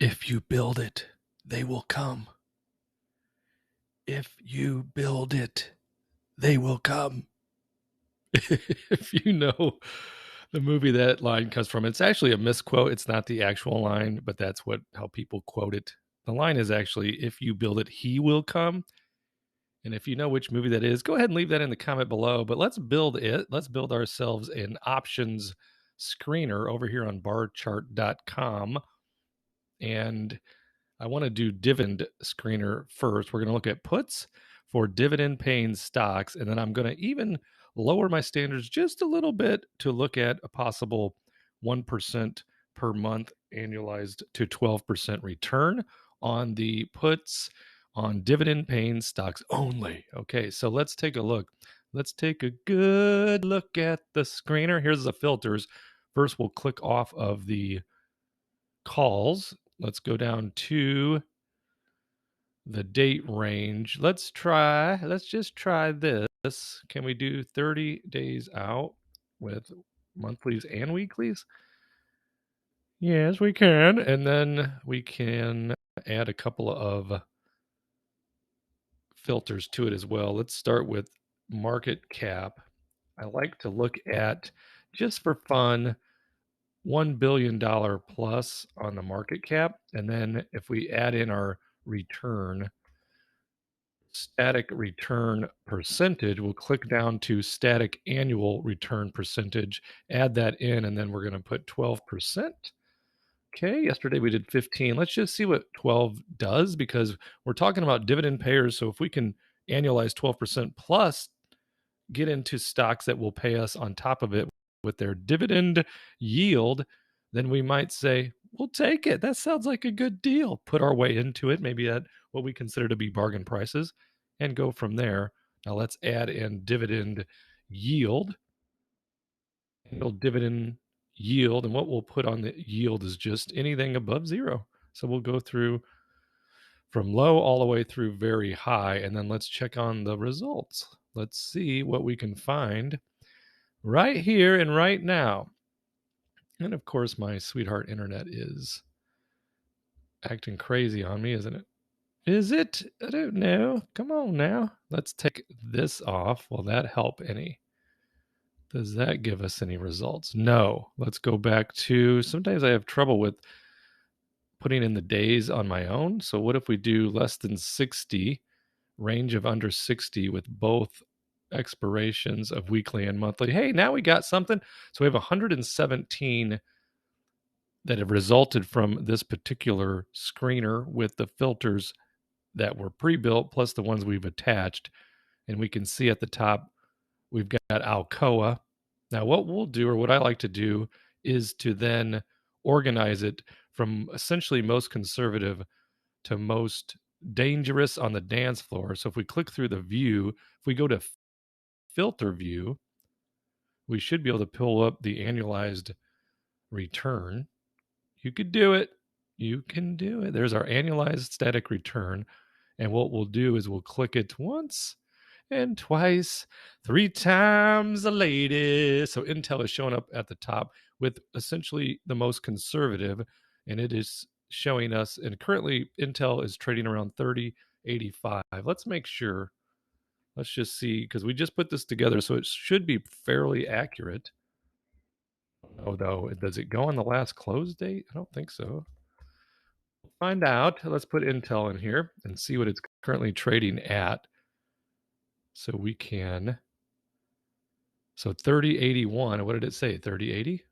If you build it, they will come. If you build it, they will come. If you know the movie that line comes from, it's actually a misquote. It's not the actual line, but that's how people quote it. The line is actually, if you build it, he will come. And if you know which movie that is, go ahead and leave that in the comment below. But let's build it. Let's build ourselves an options screener over here on barchart.com. And I want to do dividend screener first. We're going to look at puts for dividend paying stocks. And then I'm going to even lower my standards just a little bit to look at a possible 1% per month annualized to 12% return on the puts on dividend paying stocks only. Okay, so let's take a look. Let's take a good look at the screener. Here's the filters. First, we'll click off of the calls. Let's go down to the date range. Let's just try this. Can we do 30 days out with monthlies and weeklies? Yes, we can. And then we can add a couple of filters to it as well. Let's start with market cap. I like to look at, just for fun, $1 billion plus on the market cap. And then if we add in our return, static return percentage, we'll click down to static annual return percentage, add that in, and then we're going to put 12%. Okay, yesterday we did 15. Let's just see what 12 does, because we're talking about dividend payers. So if we can annualize 12% plus get into stocks that will pay us on top of it with their dividend yield, then we might say, we'll take it. That sounds like a good deal. Put our way into it, maybe at what we consider to be bargain prices, and go from there. Now let's add in dividend yield. Dividend yield, and what we'll put on the yield is just anything above zero. So we'll go through from low all the way through very high, and then let's check on the results. Let's see what we can find right here and right now. And of course, my sweetheart internet is acting crazy on me, isn't it? Is it? I don't know. Come on now. Let's take this off. Will that help any? Does that give us any results? No. Let's go back to, sometimes I have trouble with putting in the days on my own. So what if we do less than 60, range of under 60 with both expirations of weekly and monthly? Hey, now we got something. So we have 117 that have resulted from this particular screener with the filters that were pre-built plus the ones we've attached. And we can see at the top, we've got Alcoa. Now what we'll do, or what I like to do, is to then organize it from essentially most conservative to most dangerous on the dance floor. So if we click through the view, if we go to filter view, we should be able to pull up the annualized return. You could do it. You can do it. There's our annualized static return. And what we'll do is we'll click it once and twice, 3 times the latest. So Intel is showing up at the top with essentially the most conservative, and it is showing us, and currently Intel is trading around 30.85. Let's make sure. Let's just see, because we just put this together, so it should be fairly accurate. Oh, though, does it go on the last close date? I don't think so. Find out. Let's put Intel in here and see what it's currently trading at. So we can. So 3081. What did it say? 3080?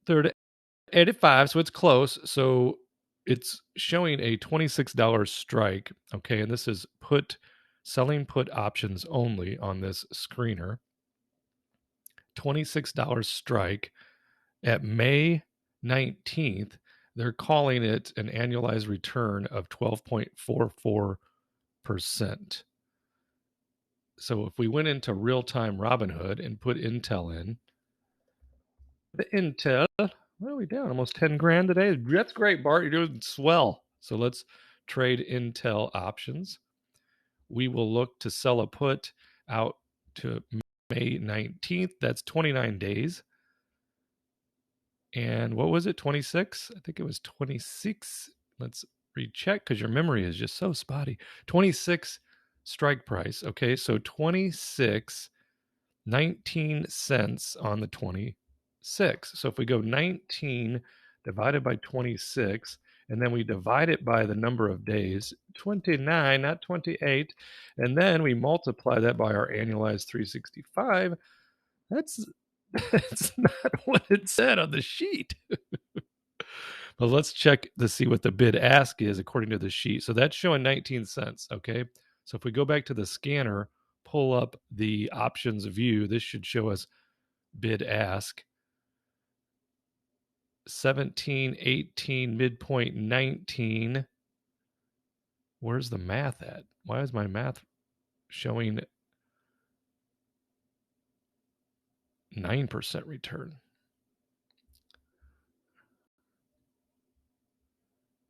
3085. So it's close. So it's showing a $26 strike. Okay. And this is selling put options only on this screener. $26 strike at May 19th. They're calling it an annualized return of 12.44%. So if we went into real-time Robinhood and put Intel in, the Intel, what are we down? Almost 10 grand today. That's great, Bart. You're doing swell. So let's trade Intel options. We will look to sell a put out to May 19th. That's 29 days. And what was it? 26? I think it was 26. Let's recheck because your memory is just so spotty. 26 strike price. Okay, so 26.19 on the 26. So if we go 19 divided by 26, and then we divide it by the number of days, 29, not 28, and then we multiply that by our annualized 365, that's that's not what it said on the sheet. But let's check to see what the bid ask is according to the sheet. So that's showing 19 cents. Okay. So if we go back to the scanner, pull up the options view, this should show us bid ask 17, 18, midpoint 19. Where's the math at? Why is my math showing 9% return?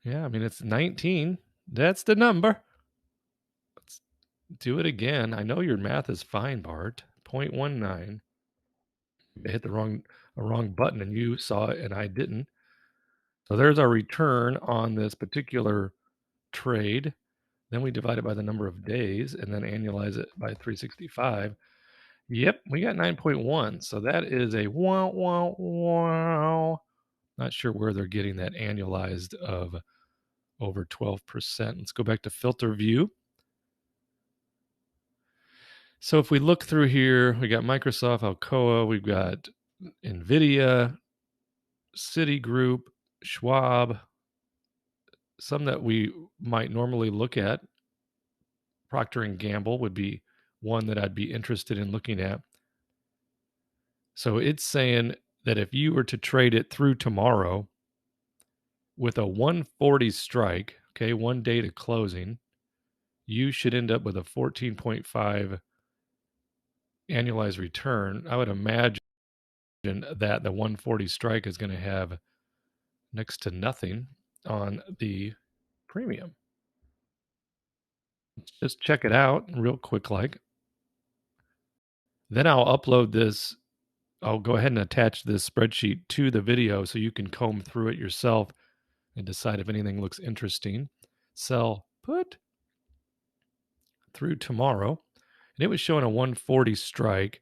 Yeah, I mean, it's 19. That's the number. Let's do it again. I know your math is fine, Bart. 0.19. I hit the wrong button and you saw it and I didn't. So there's our return on this particular trade. Then we divide it by the number of days and then annualize it by 365. Yep, we got 9.1. So that is a wow, wow, wow. Not sure where they're getting that annualized of over 12%. Let's go back to filter view. So if we look through here, we got Microsoft, Alcoa, we've got NVIDIA, Citigroup, Schwab, some that we might normally look at. Procter & Gamble would be one that I'd be interested in looking at. So it's saying that if you were to trade it through tomorrow with a 140 strike, okay, 1 day to closing, you should end up with a 14.5 annualized return. I would imagine that the 140 strike is going to have next to nothing on the premium. Just check it out real quick like. Then I'll upload this. I'll go ahead and attach this spreadsheet to the video so you can comb through it yourself and decide if anything looks interesting. Sell put through tomorrow. And it was showing a 140 strike.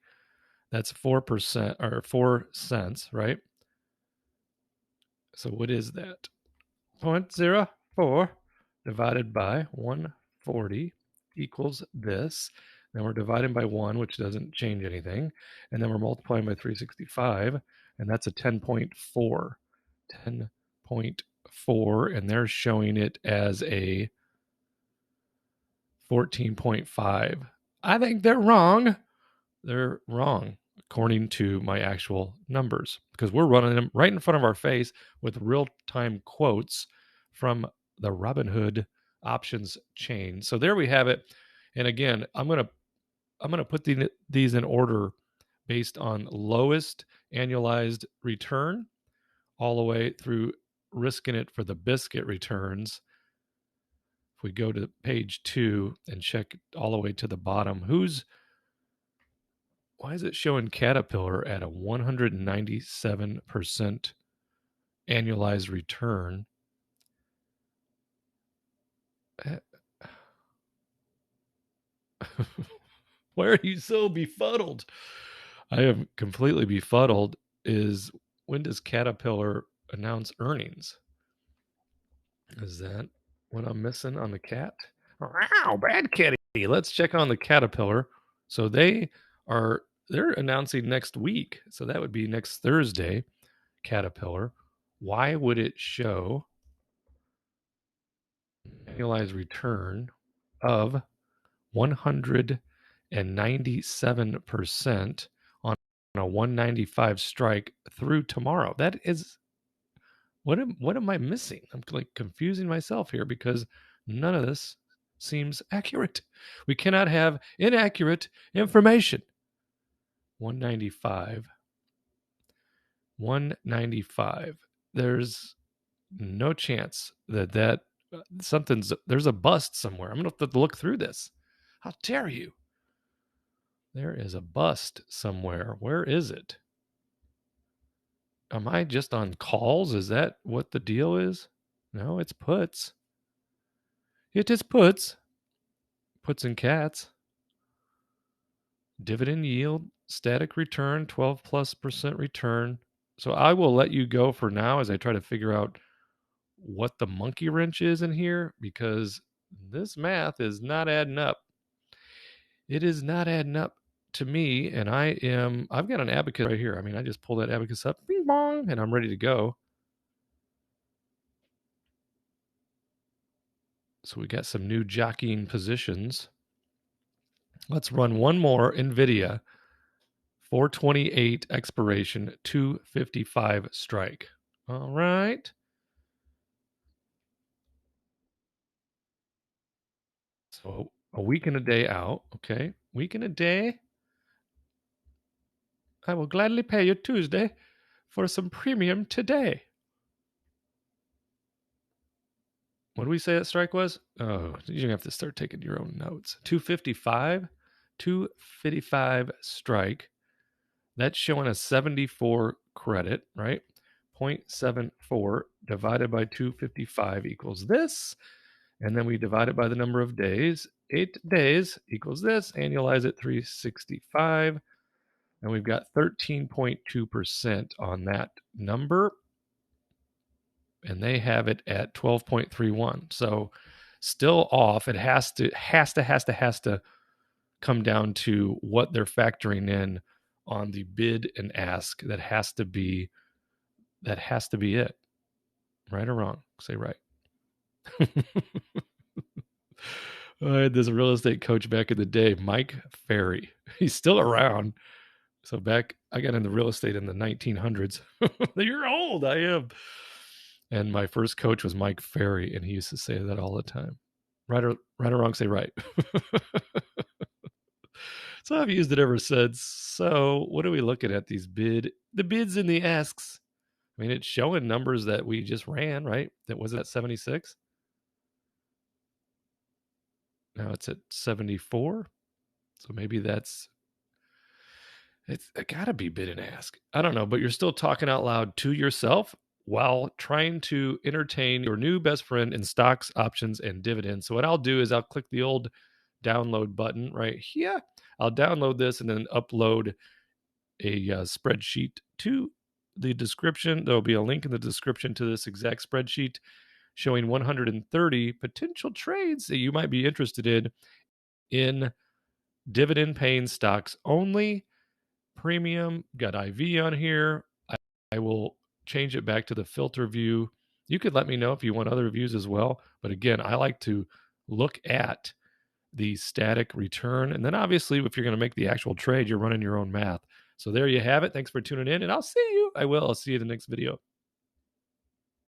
That's 4% or 4 cents, right? So what is that? 0.04 divided by 140 equals this. Then we're dividing by 1, which doesn't change anything. And then we're multiplying by 365, and that's a 10.4. 10.4, and they're showing it as a 14.5. I think they're wrong. They're wrong according to my actual numbers because we're running them right in front of our face with real-time quotes from the Robinhood options chain. So there we have it. And again, I'm going to put these in order based on lowest annualized return all the way through risking it for the biscuit returns. If we go to page 2 and check all the way to the bottom, why is it showing Caterpillar at a 197% annualized return? Why are you so befuddled? I am completely befuddled. When does Caterpillar announce earnings? Is that what I'm missing on the cat? Wow, bad kitty. Let's check on the Caterpillar. So they're announcing next week. So that would be next Thursday, Caterpillar. Why would it show annualized return of 197% on a 195 strike through tomorrow? That is what am I missing? I'm like confusing myself here because none of this seems accurate. We cannot have inaccurate information. 195. There's no chance that there's a bust somewhere. I'm going to have to look through this. How dare you? There is a bust somewhere. Where is it? Am I just on calls? Is that what the deal is? No, it's puts. It is puts. Puts and cats. Dividend yield, static return, 12+% return. So I will let you go for now as I try to figure out what the monkey wrench is in here, because this math is not adding up. It is not adding up to me, and I've got an abacus right here. I mean, I just pull that abacus up, bing bong, and I'm ready to go. So we got some new jockeying positions. Let's run one more NVIDIA 428 expiration, 255 strike. All right. So a week and a day out. Okay. Week and a day. I will gladly pay you Tuesday for some premium today. What do we say that strike was? Oh, you're gonna have to start taking your own notes. 255, 255 strike. That's showing a 74 credit, right? 0.74 divided by 255 equals this. And then we divide it by the number of days. 8 days equals this. Annualize it, 365. And we've got 13.2% on that number. And they have it at 12.31. So still off. It has to come down to what they're factoring in on the bid and ask. That has to be it. Right or wrong? Say right. I had this real estate coach back in the day, Mike Ferry. He's still around. So I got into real estate in the 1900s. You're old, I am. And my first coach was Mike Ferry, and he used to say that all the time. Right or wrong, say right. So I've used it ever since. So what are we looking at? The bids and the asks. I mean, it's showing numbers that we just ran, right? That was at 76. Now it's at 74. So maybe it's gotta be bid and ask. I don't know, but you're still talking out loud to yourself while trying to entertain your new best friend in stocks, options, and dividends. So what I'll do is I'll click the old download button right here. I'll download this and then upload a spreadsheet to the description. There'll be a link in the description to this exact spreadsheet showing 130 potential trades that you might be interested in dividend paying stocks only. Premium, got IV on here. I will change it back to the filter view. You could let me know if you want other views as well. But again, I like to look at the static return. And then obviously, if you're going to make the actual trade, you're running your own math. So there you have it. Thanks for tuning in, and I'll see you. I'll see you in the next video.